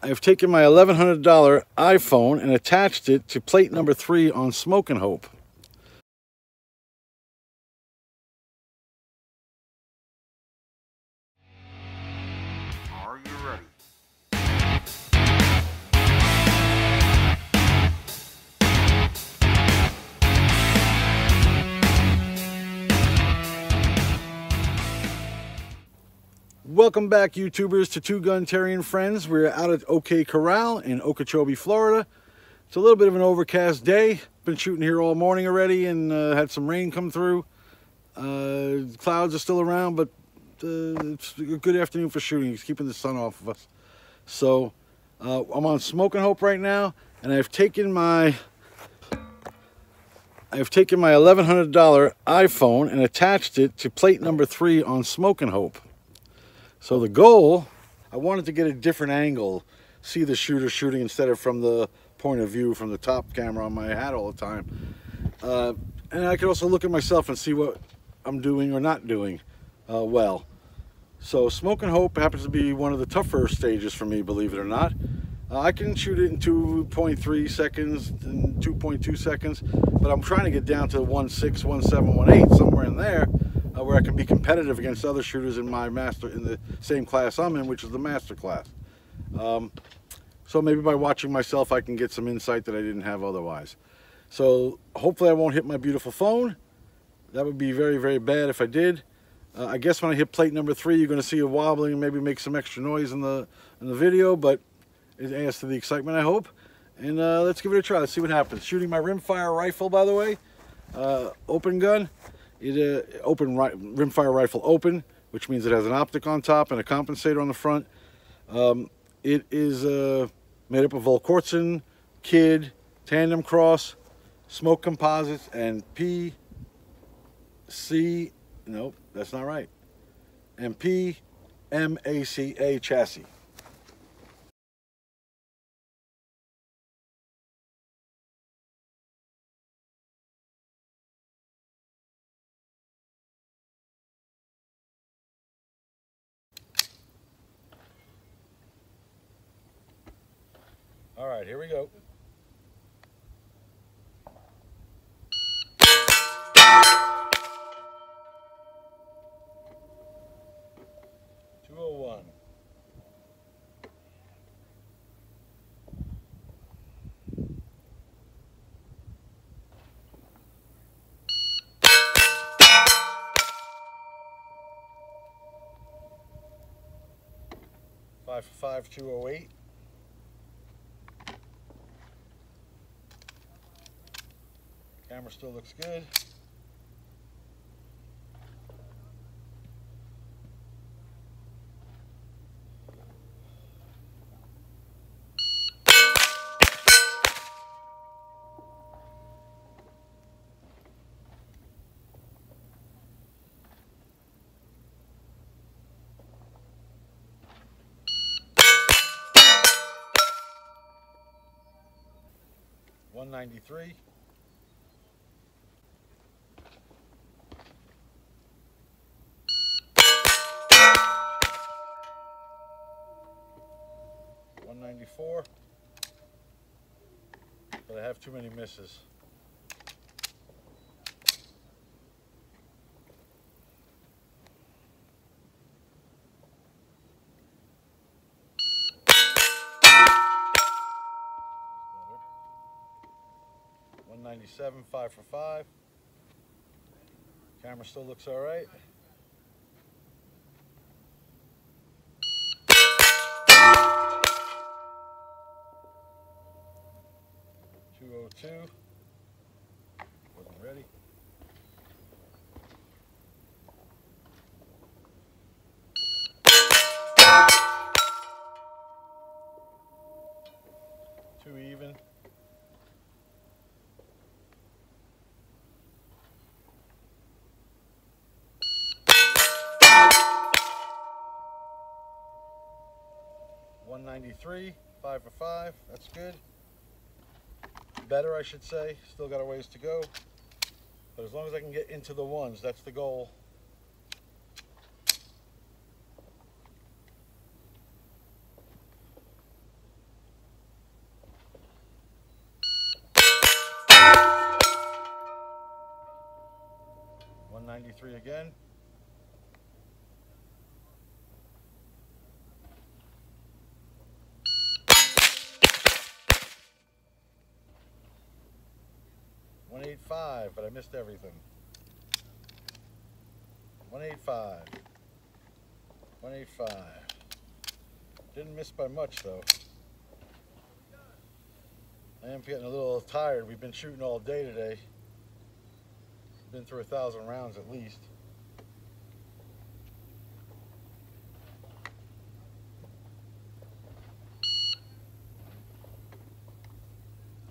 I've taken my $1,100 iPhone and attached it to plate number 3 on Smokin' Hope. Are you ready? Welcome back, YouTubers, to TwoGunTerry and Friends. We're out at OK Corral in Okeechobee, Florida. It's a little bit of an overcast day. Been shooting here all morning already and had some rain come through. Clouds are still around, but it's a good afternoon for shooting. It's keeping the sun off of us. So I'm on Smokin' Hope right now, and I've taken my $1,100 iPhone and attached it to plate number 3 on Smokin' Hope. So the goal, I wanted to get a different angle, see the shooter shooting instead of from the point of view from the top camera on my hat all the time. And I could also look at myself and see what I'm doing or not doing well. So Smokin' Hope happens to be one of the tougher stages for me, believe it or not. I can shoot it in 2.3 seconds and 2.2 seconds, but I'm trying to get down to 1.6, 1.7, 1.8, somewhere in there, where I can be competitive against other shooters in the same class I'm in, which is the master class. So maybe by watching myself I can get some insight that I didn't have otherwise. So hopefully I won't hit my beautiful phone. That would be very, very bad if I did. I guess when I hit plate number 3 you're going to see it wobbling and maybe make some extra noise in the video, but it adds to the excitement, I hope. And let's give it a try. Let's see what happens. Shooting my rimfire rifle, by the way, open gun. Rimfire rifle open, which means it has an optic on top and a compensator on the front. It is made up of Volquartsen, Kid, Tandem Cross, Smoke Composites, and nope, that's not right, and PMACA chassis. All right, here we go. .201. Five for 5, 208. Camera still looks good. .193. .194, but I have too many misses. .197, 5 for 5. Camera still looks all right. .202. Wasn't ready. Too even. .193, 5 for 5. That's good. Better, I should say. Still got a ways to go. But as long as I can get into the ones, that's the goal. 193 again. .185, but I missed everything. 185. 185. Didn't miss by much though. I am getting a little tired. We've been shooting all day today. Been through 1,000 rounds at least.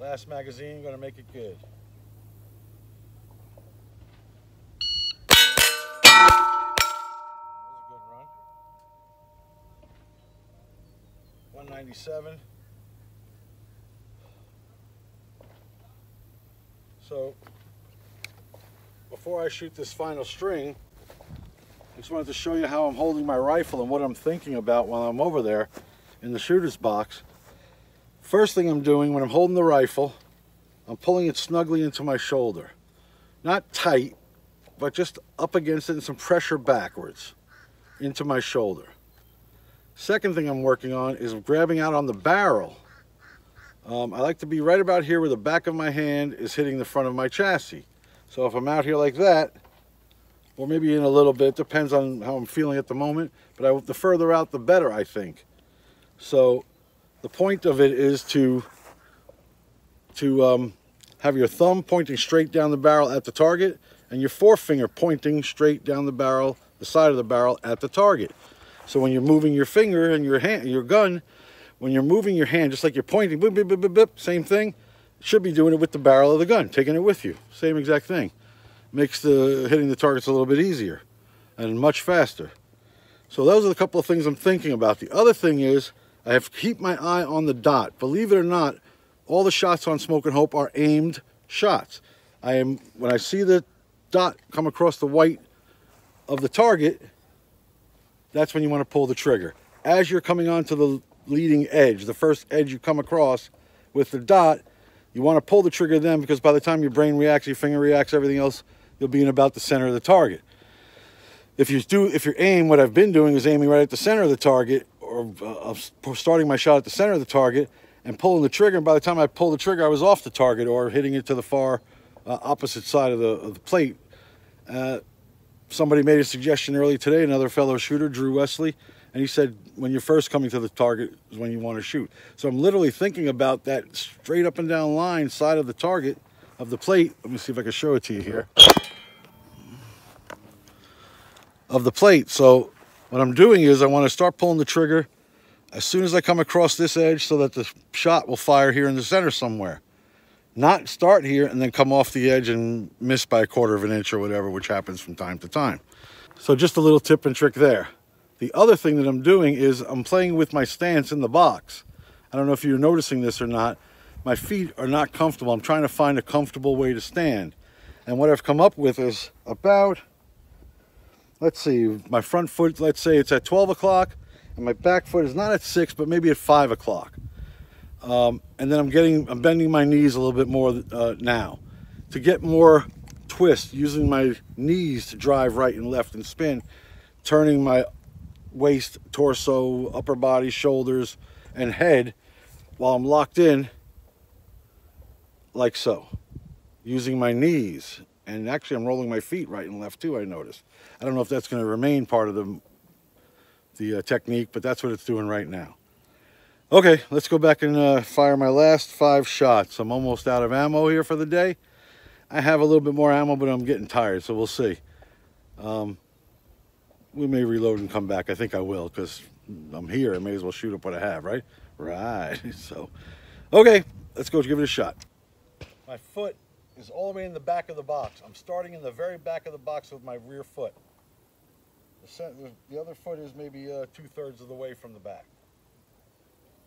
Last magazine, gonna make it good. That was a good run. 197. So, before I shoot this final string, I just wanted to show you how I'm holding my rifle and what I'm thinking about while I'm over there in the shooter's box. First thing I'm doing when I'm holding the rifle, I'm pulling it snugly into my shoulder. Not tight, but just up against it and some pressure backwards into my shoulder. Second thing I'm working on is grabbing out on the barrel. I like to be right about here where the back of my hand is hitting the front of my chassis. So if I'm out here like that, or maybe in a little bit, depends on how I'm feeling at the moment, but the further out the better, I think. So the point of it is to have your thumb pointing straight down the barrel at the target and your forefinger pointing straight down the barrel, the side of the barrel at the target. So when you're moving your finger and your hand, your gun, when you're moving your hand, just like you're pointing, boop, boop, boop, boop, boop, same thing, should be doing it with the barrel of the gun, taking it with you. Same exact thing. Makes hitting the targets a little bit easier and much faster. So those are the couple of things I'm thinking about. The other thing is I have to keep my eye on the dot. Believe it or not, all the shots on Smoke and Hope are aimed shots. When I see the dot come across the white of the target, that's when you want to pull the trigger. As you're coming onto the leading edge, the first edge you come across with the dot, you want to pull the trigger then, because by the time your brain reacts, your finger reacts, everything else, you'll be in about the center of the target. If you aim, what I've been doing is aiming right at the center of the target, or starting my shot at the center of the target and pulling the trigger, and by the time I pull the trigger, I was off the target or hitting it to the far opposite side of the plate. Somebody made a suggestion earlier today, another fellow shooter, Drew Wesley, and he said when you're first coming to the target is when you want to shoot. So I'm literally thinking about that straight up and down line, side of the target of the plate. Let me see if I can show it to you here. Of the plate. So what I'm doing is I want to start pulling the trigger as soon as I come across this edge so that the shot will fire here in the center somewhere. Not start here and then come off the edge and miss by 1/4 of an inch or whatever, which happens from time to time. So just a little tip and trick there. The other thing that I'm doing is I'm playing with my stance in the box. I don't know if you're noticing this or not. My feet are not comfortable. I'm trying to find a comfortable way to stand. And what I've come up with is about, let's see, my front foot, let's say it's at 12 o'clock, and my back foot is not at 6, but maybe at 5 o'clock. And then I'm bending my knees a little bit more now. To get more twist, using my knees to drive right and left and spin, turning my waist, torso, upper body, shoulders, and head while I'm locked in, like so. Using my knees. And actually I'm rolling my feet right and left too, I noticed. I don't know if that's going to remain part of the technique, but that's what it's doing right now. Okay, let's go back and fire my last 5 shots. I'm almost out of ammo here for the day. I have a little bit more ammo, but I'm getting tired, so we'll see. We may reload and come back. I think I will, because I'm here. I may as well shoot up what I have, right? Right. So, okay, let's go give it a shot. My foot is all the way in the back of the box. I'm starting in the very back of the box with my rear foot. The other foot is maybe 2/3 of the way from the back.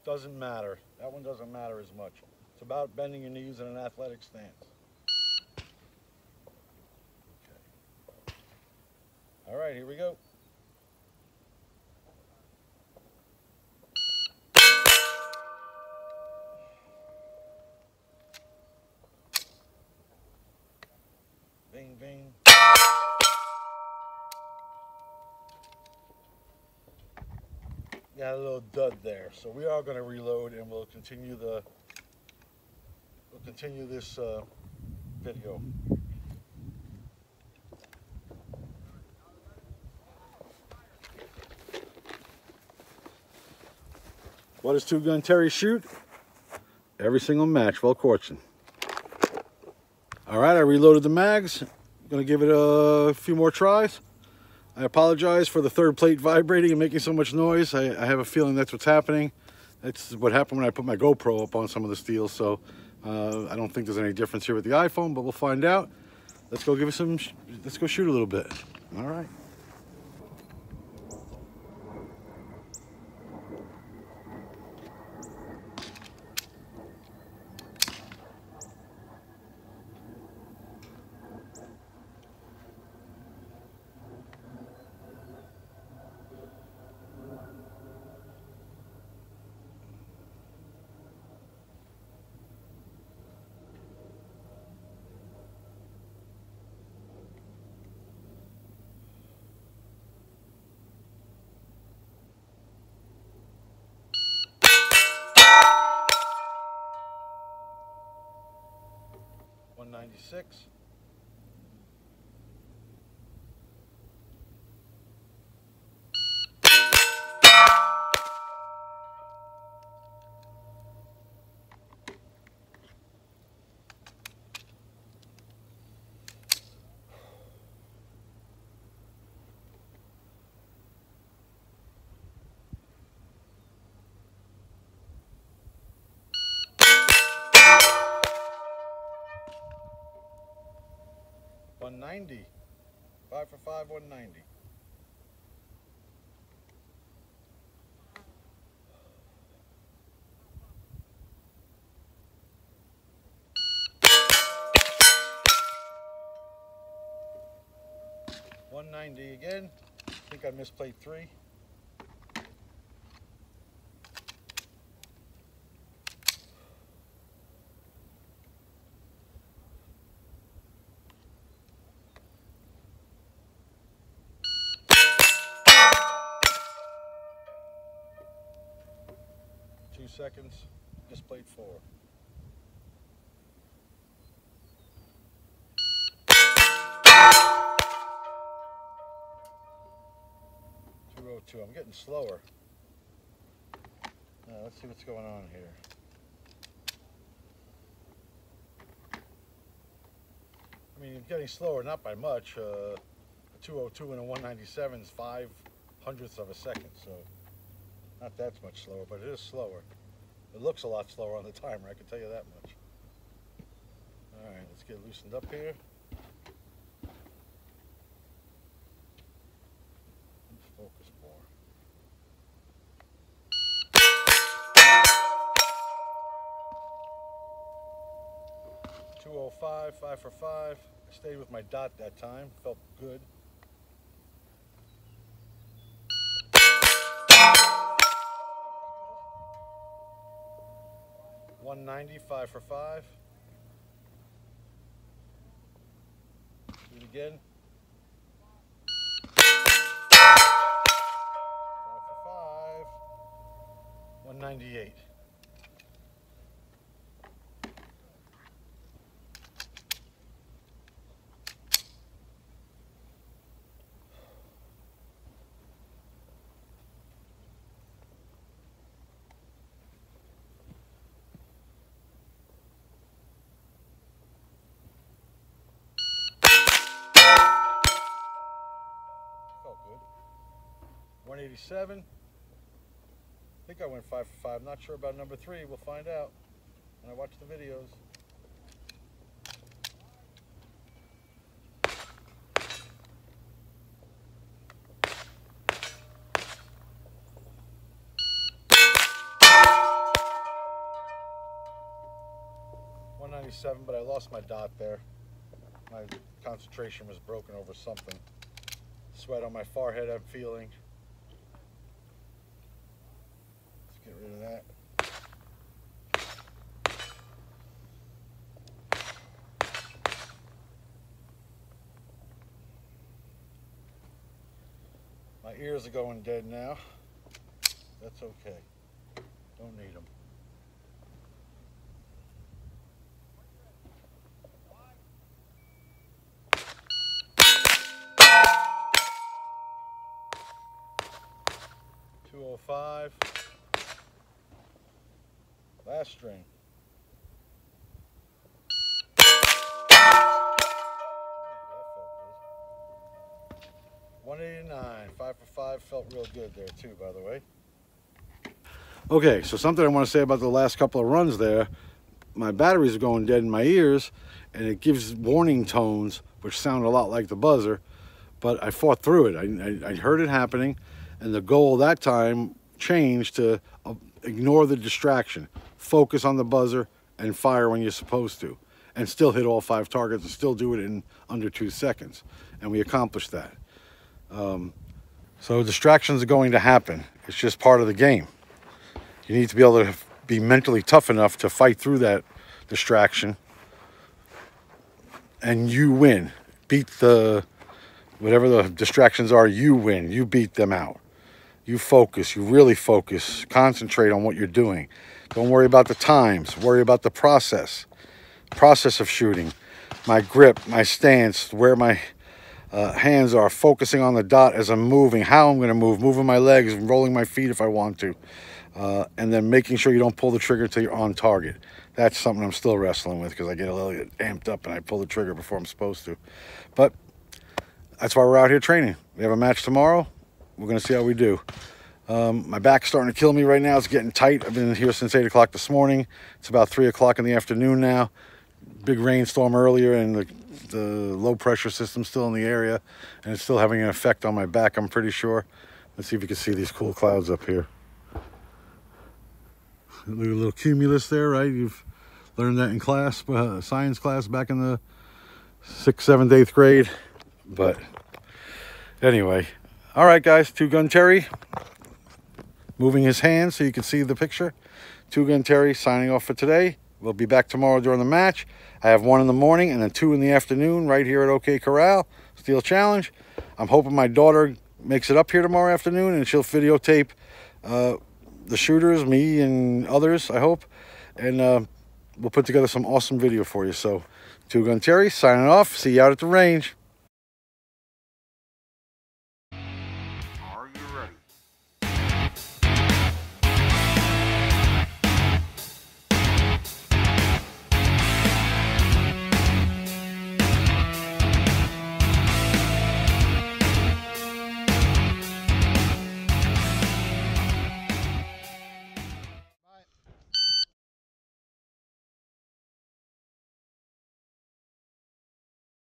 Doesn't matter. That one doesn't matter as much. It's about bending your knees in an athletic stance. Okay. All right, here we go. Bing, bing. got a little dud there. So we are going to reload, and we'll continue this video. What does TwoGunTerry shoot? Every single match, well fortune. All right, I reloaded the mags. Gonna give it a few more tries. I apologize for the third plate vibrating and making so much noise. I have a feeling that's what's happening. That's what happened when I put my GoPro up on some of the steel. So I don't think there's any difference here with the iPhone, but we'll find out. Let's go give it some. Let's go shoot a little bit. All right. $196. $190. 5 for 5, $190. $190 again. I think I missed plate 3. Seconds, just played 4. $202. I'm getting slower. Let's see what's going on here. I mean, I'm getting slower, not by much. A 202 and a 197 is 0.05 of a second, so not that much slower, but it is slower. It looks a lot slower on the timer, I can tell you that much. All right, let's get loosened up here. Let's focus more. $205, 5 for 5. I stayed with my dot that time, felt good. $190, 5 for 5. Do it again. 5 for 5. $198. Good. 187. I think I went 5 for 5. Not sure about number 3. We'll find out when I watch the videos. $197, but I lost my dot there. My concentration was broken over something. Sweat on my forehead I'm feeling. Let's get rid of that. My ears are going dead now. That's okay. Don't need them. .205. Last string. 189. 5 for 5 felt real good there too, by the way. Okay, so something I want to say about the last couple of runs there. My batteries are going dead in my ears, and it gives warning tones, which sound a lot like the buzzer. But I fought through it. I heard it happening, and the goal that time changed to ignore the distraction, focus on the buzzer, and fire when you're supposed to, and still hit all 5 targets and still do it in under 2 seconds. And we accomplished that. So distractions are going to happen. It's just part of the game. You need to be able to be mentally tough enough to fight through that distraction, and you win. Beat the whatever the distractions are. You win. You beat them out. You focus. You really focus. Concentrate on what you're doing. Don't worry about the times. Worry about the process of shooting. My grip, my stance, where my hands are, focusing on the dot as I'm moving, how I'm going to move, moving my legs, rolling my feet if I want to, and then making sure you don't pull the trigger till you're on target. That's something I'm still wrestling with, because I get a little amped up and I pull the trigger before I'm supposed to. But that's why we're out here training. We have a match tomorrow. We're going to see how we do. My back's starting to kill me right now. It's getting tight. I've been here since 8 o'clock this morning. It's about 3 o'clock in the afternoon now. Big rainstorm earlier, and the low pressure system's still in the area, and it's still having an effect on my back, I'm pretty sure. Let's see if you can see these cool clouds up here. A little cumulus there, right? You've learned that in class, science class back in the 6th, 7th, 8th grade. But anyway, all right, guys, TwoGunTerry moving his hand so you can see the picture. TwoGunTerry signing off for today. We'll be back tomorrow during the match. I have 1 in the morning and then 2 in the afternoon right here at OK Corral, Steel Challenge. I'm hoping my daughter makes it up here tomorrow afternoon and she'll videotape the shooters, me and others, I hope. And we'll put together some awesome video for you. So, TwoGunTerry signing off. See you out at the range.